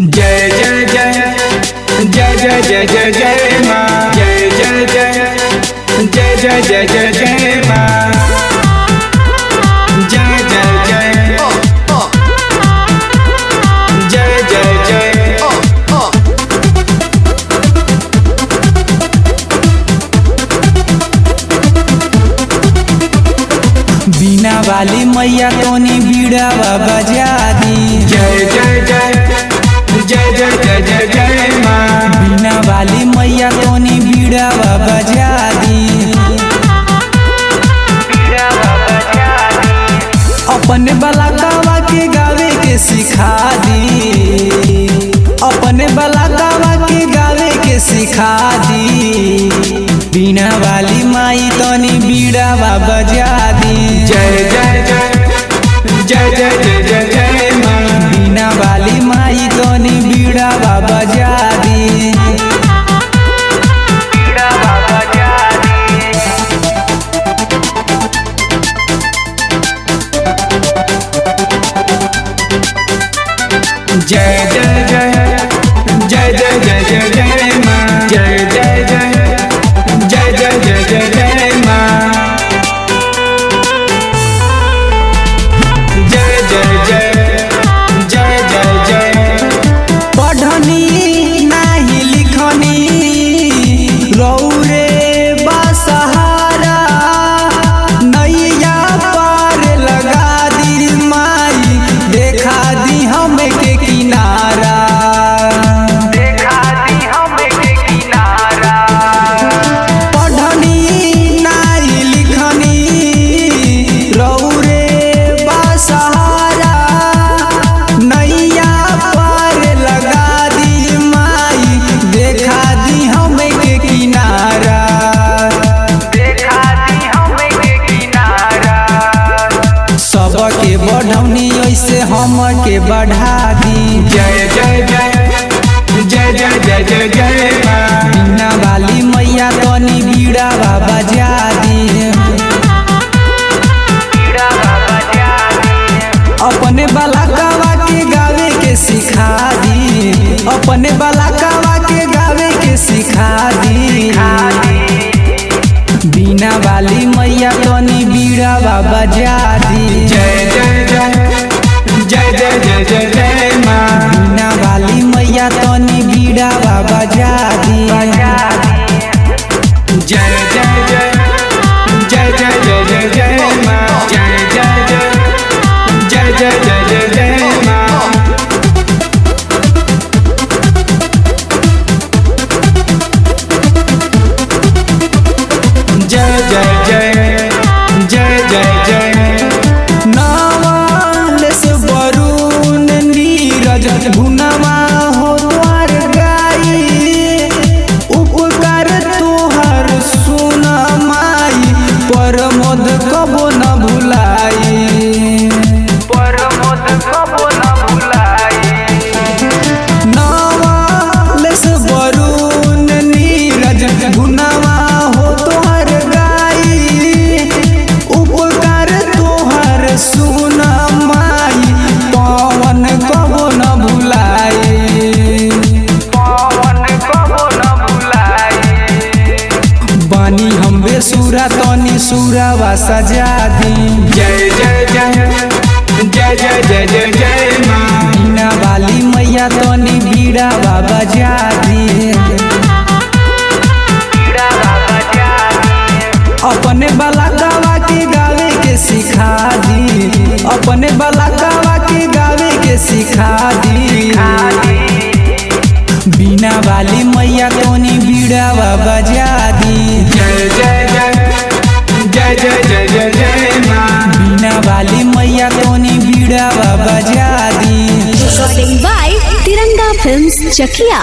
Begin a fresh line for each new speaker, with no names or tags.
जय जय जय जय जय जय जय जय माँ। जय जय जय जय जय जय जय जय माँ। जय जय जय जय जय जय।
बीना वाली मैया तोनी बीड़ावा बजा दी।
जय जय जय जय जय जय जय जय माँ।
बीना वाली मैया तोनी बीड़ावा बजा दी। अपने बलाकावा के गावे के सिखा दी। अपने बलाकावा के गावे के सिखा दी। बीना वाली माई तोनी बीड़ावा बजा दी।
जय जय जय जय जय जय जय जय माँ।
बीना वाली माई तोनी बीड़ावा बजा दी।
जय जय जय जय जय जय जय जय माँ। जय जय जय जय जय जय जय जय माँ। जय जय जय जय जय जय।
पढ़नी नाही लिखनी रौरे बसहारा। नैया पार लगा दी माई देखा दी हमके किनारा। पढ़नी नाही लिखनी रौरे बसहारा। नैया पार लगा दी माई देखा दी हमके किनारा। सबके बढ़ौनी ऐसे हमके बढ़ा दी।
जय जय जय जय जय जय जय जय माँ।
बीना वाली मैया तनी बीड़ावा बजा दी। अपने बलाकावा के गावे के सिखा दी। अपने बलाकावा के गावे के सिखा दी। बीना वाली मैया तनी बीड़ावा बजा दी।
जय जय जय जय जय जय जय जय माँ।
बीना वाली मैया तनी बीड़ावा बजा दी।
जय जय जय जय जय जय जय जय माँ। जय जय जय जय जय जय जय जय माँ। जय जय जय जय जय जय।
नावालेस वरुण नीरज गुणवा हो द्वार गाई। उपकार तोहर सुन माई परमोद कबो न भुलाई। नावालेस वरुण नीरज गुणवा हो तोहर गाई। उपकार तोहर सुन माई पवन कबो न भुलाई। बानी हम बेसुरा तनी सुरावा सजा दी।
जय जय जय जय जय जय जय जय माँ।
बीना वाली मैया तनी बीड़ावा बजा दी। अपने बलाकावा के गावे के सिखा दी। अपने बलाकावा के गावे के सिखा दी। बीना वाली मैया तोनी बीड़ावा बजा दी।
जय जय जय जय जय जय जय जय माँ।
बीना वाली मैया तोनी बीड़ावा बजा दी।
Recording by Tiranga Films, Chakia.